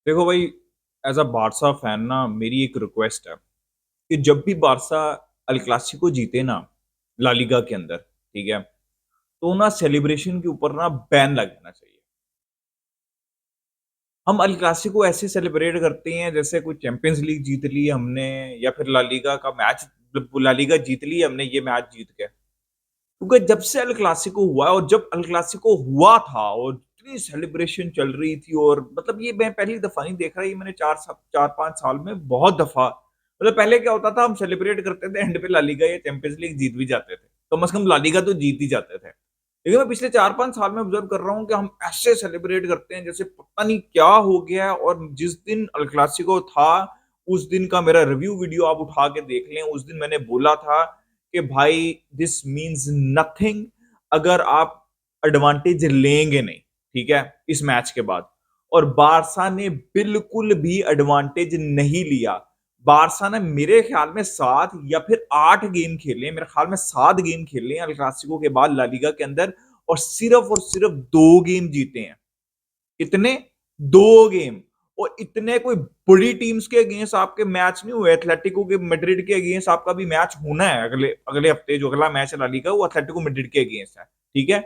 देखो भाई, as a Barça fan ना मेरी एक रिक्वेस्ट है कि जब भी बारसा अल क्लासिको जीते ना ला लीगा के अंदर, ठीक है, तो ना सेलिब्रेशन के ऊपर ना बैन लगाना चाहिए। हम अल क्लासिको ऐसे सेलिब्रेट करते हैं जैसे कोई चैंपियंस लीग जीत ली हमने, या फिर ला लीगा का मैच, ला लीगा जीत ली हमने, ये मैच जीत के। क्योंकि जब से अल क्लासिको हुआ है और जब अल क्लासिको हुआ था और इतनी सेलिब्रेशन चल रही थी, और मतलब ये मैं पहली दफा नहीं देख रहा, ये मैंने 4-5 साल में बहुत दफा, मतलब पहले क्या होता था, हम सेलिब्रेट करते थे एंड पे ला लीगा या चैंपियंस लीग जीत भी जाते थे, कम से कम ला लीगा तो जीत ही जाते थे। लेकिन मैं पिछले 4-5 साल में ऑब्जर्व कर रहा हूँ कि हम ऐसे सेलिब्रेट करते हैं जैसे पता नहीं क्या हो गया है। और जिस दिन अल क्लासिको था, उस दिन का मेरा रिव्यू वीडियो आप उठा के देख लें। उस दिन मैंने बोला था कि भाई दिस मीन्स नथिंग अगर आप एडवांटेज लेंगे नहीं, ठीक है, इस मैच के बाद। और बारसा ने बिल्कुल भी एडवांटेज नहीं लिया। बारसा ने मेरे ख्याल में 7 या फिर 8 गेम खेले, मेरे ख्याल में 7 गेम खेले हैं अल क्लासिको के बाद ला लीगा के अंदर, और सिर्फ 2 गेम जीते हैं। इतने 2 गेम, और इतने कोई बड़ी टीम्स के अगेंस्ट आपके मैच नहीं हुए। एथलेटिको के मैड्रिड के अगेंस्ट आपका भी मैच होना है अगले अगले हफ्ते, जो अगला मैच है ला लीगा वो एथलेटिको मैड्रिड के अगेंस्ट है, ठीक है।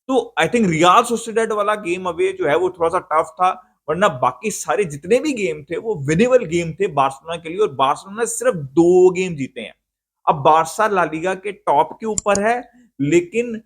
तो आई थिंक रियाल सोसिएडाड वाला गेम अवे जो है वो थोड़ा सा टफ था, वरना बाकी सारे जितने भी गेम थे वो विनेबल गेम थे बार्सिलोना के लिए, और बार्सिलोना ने सिर्फ 2 गेम जीते हैं। अब बारसा ला लीगा के टॉप के ऊपर है, लेकिन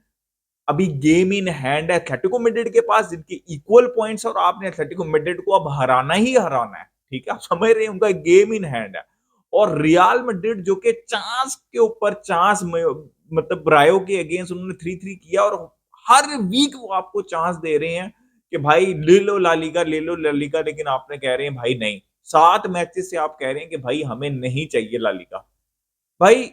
अभी गेम इन हैंड है एथलेटिको मैड्रिड के पास, जिनके इक्वल पॉइंट्स, और आपने एथलेटिको मैड्रिड को अब हराना ही हराना है, ठीक है, आप समझ रहे हैं, उनका गेम इन हैंड है। और रियल मैड्रिड जो कि चांस के ऊपर चांस में, मतलब रायो के अगेंस्ट उन्होंने 3-3 किया, और हर वीक वो आपको चांस दे रहे हैं कि भाई ले लो ला लीगा, ले लो ला लीगा, लेकिन आपने कह रहे हैं भाई नहीं। 7 मैचेस से आप कह रहे हैं कि भाई हमें नहीं चाहिए ला लीगा। भाई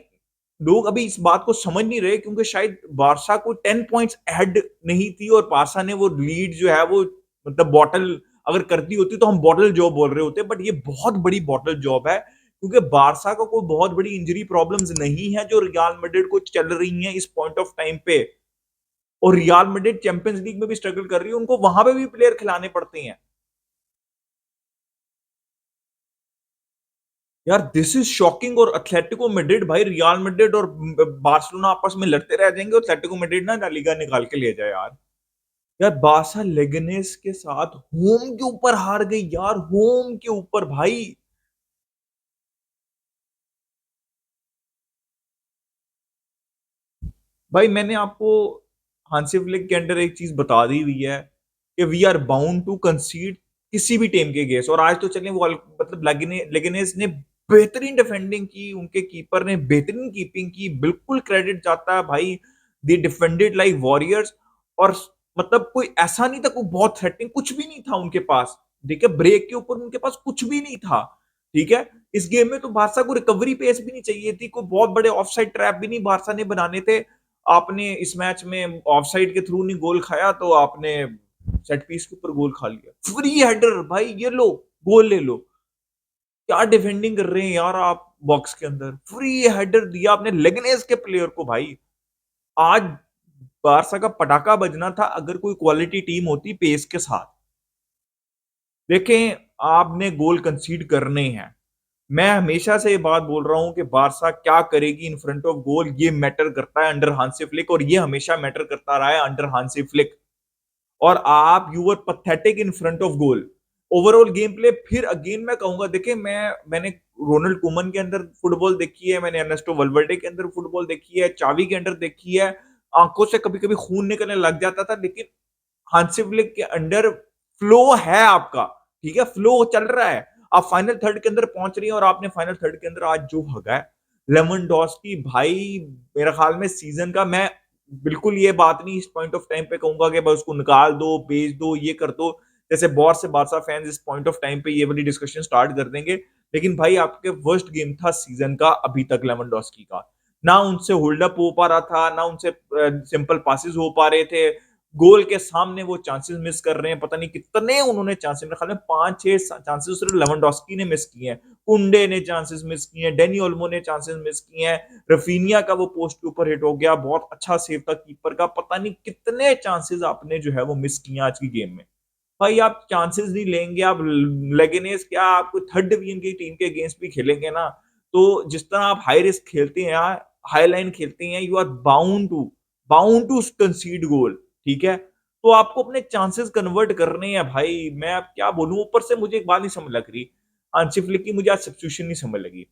लोग अभी इस बात को समझ नहीं रहे, क्योंकि शायद बारसा को 10 पॉइंट्स अहेड नहीं थी, और बारसा ने वो लीड जो है वो, मतलब बॉटल अगर करती होती तो हम बॉटल जॉब बोल रहे होते, बट ये बहुत बड़ी बॉटल जॉब है, क्योंकि बारसा का कोई बहुत बड़ी इंजरी प्रॉब्लम्स नहीं है जो रियल मैड्रिड को चल रही हैं इस पॉइंट ऑफ टाइम पे। और रियल मैड्रिड चैंपियंस लीग में भी स्ट्रगल कर रही है, उनको वहां पे भी प्लेयर खिलाने पड़ते हैं। यार दिस इज शॉकिंग। और एथलेटिको मैड्रिड, भाई रियल मैड्रिड और बार्सिलोना आपस में लड़ते रह जाएंगे, और एथलेटिको मैड्रिड ना ला लीगा निकाल के ले जाए यार। यार बारसा लेगनेस के साथ होम के ऊपर हार गई यार, होम के ऊपर भाई। भाई मैंने आपको हांसी फ्लिक के अंडर एक चीज बता दी हुई है कि we are bound to concede किसी भी टीम के गेस। और आज तो चले वो मतलब लेगनेस ने बेहतरीन डिफेंडिंग की, उनके कीपर ने बेहतरीन कीपिंग की, बिल्कुल क्रेडिट जाता है भाई। दे डिफेंडेड लाइक वॉरियर्स। और मतलब कोई ऐसा नहीं था, कोई बहुत थ्रेटनिंग कुछ भी नहीं था उनके पास। देखिए ब्रेक के ऊपर उनके पास कुछ भी नहीं था, ठीक है। इस गेम में तो बारसा को रिकवरी पेस भी नहीं चाहिए थी, कोई बहुत बड़े ऑफसाइड ट्रैप भी नहीं बारसा ने बनाने थे। आपने इस मैच में ऑफसाइड के थ्रू नहीं गोल खाया, तो आपने सेट पीस के ऊपर गोल खा लिया, फ्री हेडर भाई, ये लो गोल ले लो। क्या डिफेंडिंग कर रहे हैं यार आप, बॉक्स के अंदर फ्री हेडर दिया आपने लेगनेस के प्लेयर को भाई। आज बारसा का पटाखा बजना था अगर कोई क्वालिटी टीम होती पेस के साथ। देखें, आपने गोल कंसीड करने हैं। मैं हमेशा से ये बात बोल रहा हूं कि बारसा क्या करेगी इन फ्रंट ऑफ गोल, ये मैटर करता है अंडर हांसी फ्लिक, और ये हमेशा मैटर करता रहा है अंडर हांसी फ्लिक। और आप you were pathetic in front of goal. Overall game play फिर अगेन मैं कहूंगा, देखिए मैंने रोनाल्ड कुमन के अंदर फुटबॉल देखी है, मैंने एर्नेस्टो वल्वर्डे के अंदर फुटबॉल देखी है, चावी के अंदर देखी है। आंखों से कभी कभी खून निकलने लग जाता था, लेकिन हांसी फ्लिक के अंडर फ्लो है आपका, ठीक है, फ्लो चल रहा है। आप फाइनल थर्ड के अंदर पहुंच रही हैं, और आपने फाइनल थर्ड के अंदर आज जो भगा है लेमनडॉस्की भाई, मेरे ख्याल में सीजन का, मैं बिल्कुल ये बात नहीं इस पॉइंट ऑफ टाइम पे कहूंगा कि बस उसको निकाल दो, बेच दो, ये कर दो, जैसे बहुत से बारसा फैंस इस पॉइंट ऑफ टाइम पे ये वाली डिस्कशन स्टार्ट कर देंगे। लेकिन भाई आपके वर्स्ट गेम था सीजन का अभी तक लेमनडॉस्की का। ना उनसे होल्ड अप हो पा रहा था, ना उनसे सिंपल पासिस हो पा रहे थे। गोल के सामने वो चांसेस मिस कर रहे हैं, पता नहीं कितने उन्होंने चांसेस, मेरे ख्याल में 5-6 चांसेस सिर्फ लेवेंडोस्की ने मिस किए हैं। कुंडे ने चांसेस मिस किए हैं, डेनी ओल्मो ने चांसेस मिस किए हैं, रफीनिया का वो पोस्ट के ऊपर हिट हो गया, बहुत अच्छा सेव था कीपर का, पता नहीं कितने चांसेस आपने जो है वो मिस किए आज की गेम में। भाई आप चांसेस नहीं लेंगे, आप लेगेनेस क्या, आप थर्ड डिवीजन की टीम के अगेंस्ट भी खेलेंगे ना, तो जिस तरह आप हाई रिस्क खेलते हैं, हाई लाइन खेलते हैं, you are bound to concede goal, ठीक है? तो आपको अपने चांसेस कन्वर्ट करने हैं भाई, मैं अब क्या बोलूँ? ऊपर से मुझे एक बात नहीं समझ लग रही, हांसी फ्लिक की मुझे आज सब्स्टिट्यूशन नहीं समझ लगी।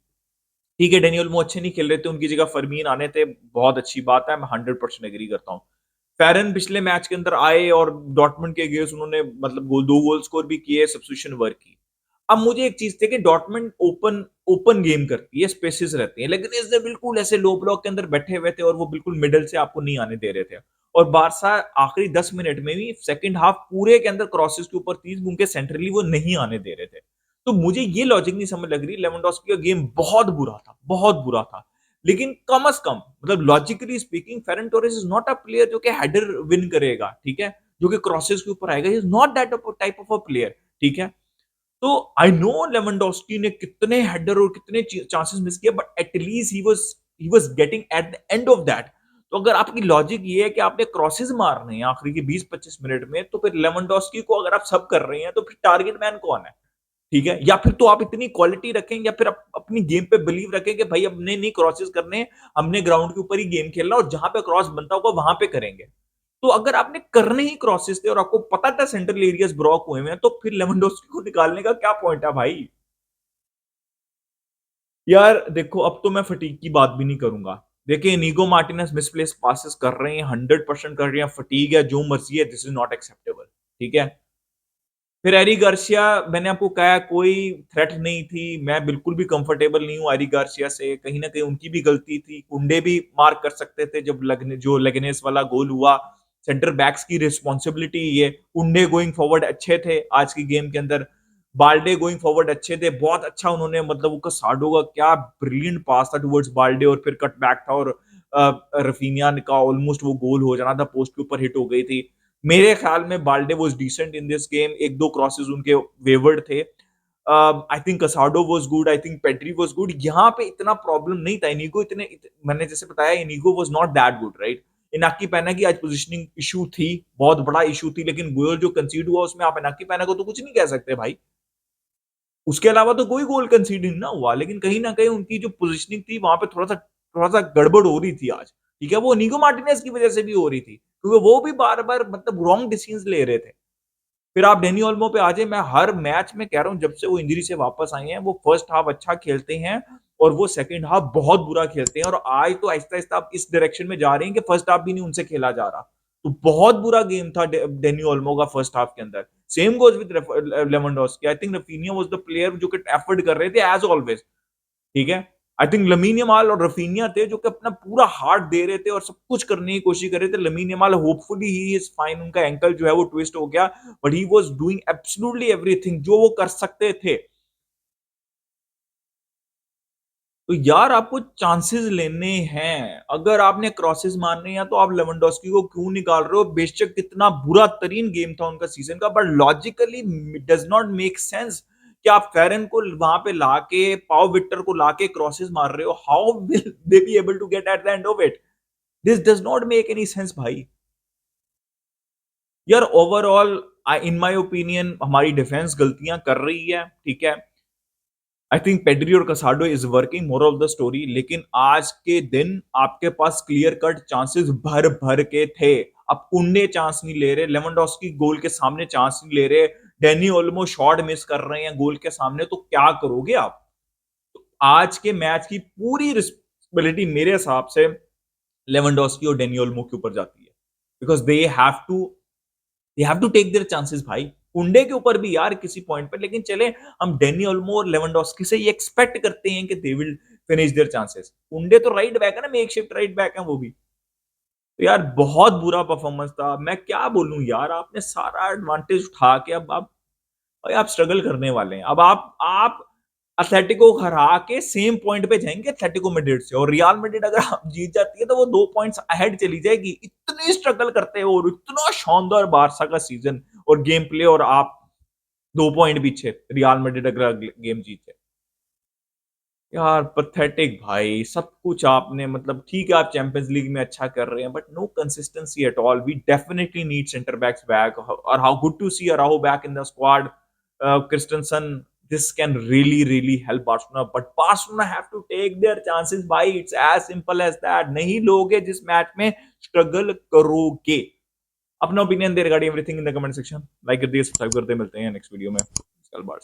ठीक है, डेनियल मो अच्छे नहीं खेल रहे थे, उनकी जगह फरमीन आने थे, बहुत अच्छी बात है, मैं 100% एग्री करता हूँ। फेरन पिछले मैच के अंदर आए और डॉर्टमुंड के अगेंस्ट उन्होंने मतलब 2 गोल स्कोर भी किए, सब्स्टिट्यूशन वर्क की। अब मुझे एक चीज़ थी कि डॉर्टमुंड ओपन ओपन गेम करती है, स्पेसेस रहती हैं, लेकिन इसने बिल्कुल ऐसे लो ब्लॉक के अंदर बैठे हुए थे और वो बिल्कुल मिडल से आपको नहीं आने दे रहे थे। और बारसा आखिरी 10 मिनट में भी सेकंड हाफ पूरे के अंदर क्रॉसेस के ऊपर थी, उनके सेंट्रली वो नहीं आने दे रहे थे। तो मुझे ये लॉजिक नहीं समझ लग रही, लेवेंडोस्की का गेम बहुत बुरा था। लेकिन कम से कम मतलब logically speaking Ferran Torres is not a player जो कि हेडर विन करेगा, ठीक है? जो कि क्रॉसेस के ऊपर आएगा, he is not that type of a player, ठीक है? तो आई नो लेवेंडोस्की ने कितने हेडर और कितने चांसेस मिस किए, but at least he was getting eight the end of that. तो अगर आपकी लॉजिक ये है कि आपने क्रॉसेस मारने हैं आखिरी के 20-25 मिनट में, तो फिर लेवेंडोस्की को अगर आप सब कर रहे हैं, तो फिर टारगेट मैन कौन है? ठीक है? या फिर तो आप इतनी क्वालिटी रखें, या फिर अपनी गेम पे बिलीव रखें कि भाई हमने नहीं क्रॉसेस करने, हमने ग्राउंड के ऊपर ही गेम खेलना और जहां पे क्रॉस बनता होगा वहां पे करेंगे। तो अगर आपने करने ही क्रॉसेस थे और आपको पता था सेंट्रल एरियाज ब्लॉक हुए हैं, तो फिर लेवेंडोस्की को निकालने का क्या पॉइंट है भाई? यार देखो, अब तो मैं फटीग की बात भी नहीं करूंगा। देखिए, इनीगो मार्टिनेज मिसप्लेस पासेस कर रहे हैं, 100% कर रहे हैं, फटीग है, जो मर्जी है, दिस इज नॉट एक्सेप्टेबल, ठीक है? फिर एरी गार्सिया, मैंने आपको कहा कोई थ्रेट नहीं थी, मैं बिल्कुल भी कंफर्टेबल नहीं हूँ एरी गार्सिया से, कहीं न कहीं उनकी भी गलती थी, कुंडे भी मार्क कर सकते थे जब लगने जो लेगनेस वाला गोल हुआ, सेंटर बैक्स की रिस्पॉन्सिबिलिटी ये, कुंडे गोइंग फॉरवर्ड अच्छे थे आज की गेम के अंदर, बाल्डे गोइंग फॉरवर्ड अच्छे थे, बहुत अच्छा उन्होंने मतलब उनका साडो का क्या ब्रिलियंट पास था टुवर्ड्स बाल्डे और फिर कट बैक था और रफीनिया का ऑलमोस्ट वो गोल हो जाना था, पोस्ट के ऊपर हिट हो गई थी। मेरे ख्याल में Balde was decent in this game, एक दो क्रॉसेस उनके वेवर्ड थे। I think Casado was good, I think Pedri was good, यहाँ पे इतना प्रॉब्लम नहीं था, इनिगो मैंने जैसे बताया, Inigo was not that good, right? Inaki Pena की आज पोजिशनिंग इशू थी, बहुत बड़ा इशू थी, लेकिन गोल जो कंसीड हुआ उसमें आप इनाकी पैना को तो कुछ नहीं कह सकते भाई। उसके अलावा तो कोई गोल कंसीड ना हुआ, लेकिन कहीं न कहीं उनकी जो पोज़ीशनिंग थी वहाँ पे थोड़ा-सा गड़बड़ हो रही थी आज, ठीक है? वो इनीगो मार्टिनेज की वज़ह से भी हो रही थी, क्योंकि वो भी बार-बार मतलब रॉन्ग डिसीज़न्स ले रहे थे। फिर आप डेनी ओल्मो पे आ जाइए, मैं हर मैच में कह रहा हूँ जब से वो इंजरी से वापस आए हैं, वो फर्स्ट हाफ अच्छा खेलते हैं और वो सेकंड हाफ बहुत बुरा खेलते हैं और आज तो आहिस्ता-आहिस्ता आप इस डायरेक्शन में जा रहे हैं कि फर्स्ट हाफ भी नहीं उनसे खेला जा रहा। तो बहुत बुरा गेम था डेनी ओल्मो का फर्स्ट हाफ के अंदर। Same goes with Lewandowski, I think Raphinha was the player जो कि एफर्ट कर रहे थे एज़ ऑलवेज़, ठीक है? आई थिंक लमीन यमाल और रफीनिया थे जो कि अपना पूरा हार्ट दे रहे थे और सब कुछ करने की कोशिश कर रहे थे। Lamin Yamal hopefully he is fine, उनका एंकल जो है वो ट्विस्ट हो गया, but he was doing absolutely everything जो वो कर सकते थे। तो यार आपको चांसेस लेने हैं। अगर आपने क्रॉसेस मारने हैं तो आप लेवेंडोस्की को क्यों निकाल रहे हो? बेशक कितना बुरा तरीन गेम था उनका सीजन का, but logically does not make sense कि आप फेरन को वहां पे लाके, पाव विक्टर को लाके क्रॉसेस मार रहे हो। How will they be able to get at the end of it? This does not make any sense भाई। यार ओवरऑल इन माय ओपिनियन हमारी डिफेंस गलतियां कर रही है, ठीक है? आई थिंक पेड्री और कसाडो is working more of the story, लेकिन आज के दिन आपके पास क्लियर कट चांसेस भर भर के थे। अब उनने चांस नहीं ले रहे, लेवेंडोस्की गोल के सामने चांस नहीं ले रहे, डैनी ओल्मो शॉट मिस कर रहे हैं गोल के सामने, तो क्या करोगे आप? तो आज के मैच की पूरी रिस्पॉन्सिबिलिटी मेरे हिसाब से लेवेंडोस्की और डैनी ओल्मो के ऊपर जाती है, because they have to take their chances भाई। कुंडे के ऊपर भी यार किसी पॉइंट पे, लेकिन चले हम डेनी ओल्मो और लेवेंडोस्की से ये एक्सपेक्ट करते हैं कि they will finish their chances. Koundé तो राइट बैक है ना, मेकशिफ्ट राइट बैक है वो भी। तो यार बहुत बुरा परफॉर्मेंस था, मैं क्या बोलूं यार, आपने सारा एडवांटेज उठा के अब आप भाई आप स्ट्रगल करने वाले हैं। अब आप एथलेटिको को हरा के सेम पॉइंट पे जाएंगे एथलेटिको मैड्रिड से, और रियल मैड्रिड अगर आप जीत जाती है तो वो 2 पॉइंट्स अहेड चली जाएगी। इतनी स्ट्रगल करते हो और इतना शानदार बारसा का सीजन और गेम प्ले, और आप 2 पॉइंट पीछे रियल मैड्रिड अगर गेम जीते। यार पैथेटिक भाई, सब कुछ आपने मतलब ठीक है, आप चैंपियंस लीग में अच्छा कर रहे हैं, but no consistency at all. We definitely need centre backs back, और how good to see Araujo back in the squad. Christensen, this can really really help Barcelona, but Barcelona have to take their chances भाई, it's as simple as that. नहीं लोगे जिस match में struggle करोगे। अपना opinion दे regarding everything in the comment section. Like कर दिए, सब्सक्राइब करते, मिलते हैं नेक्स्ट वीडियो में। कल बार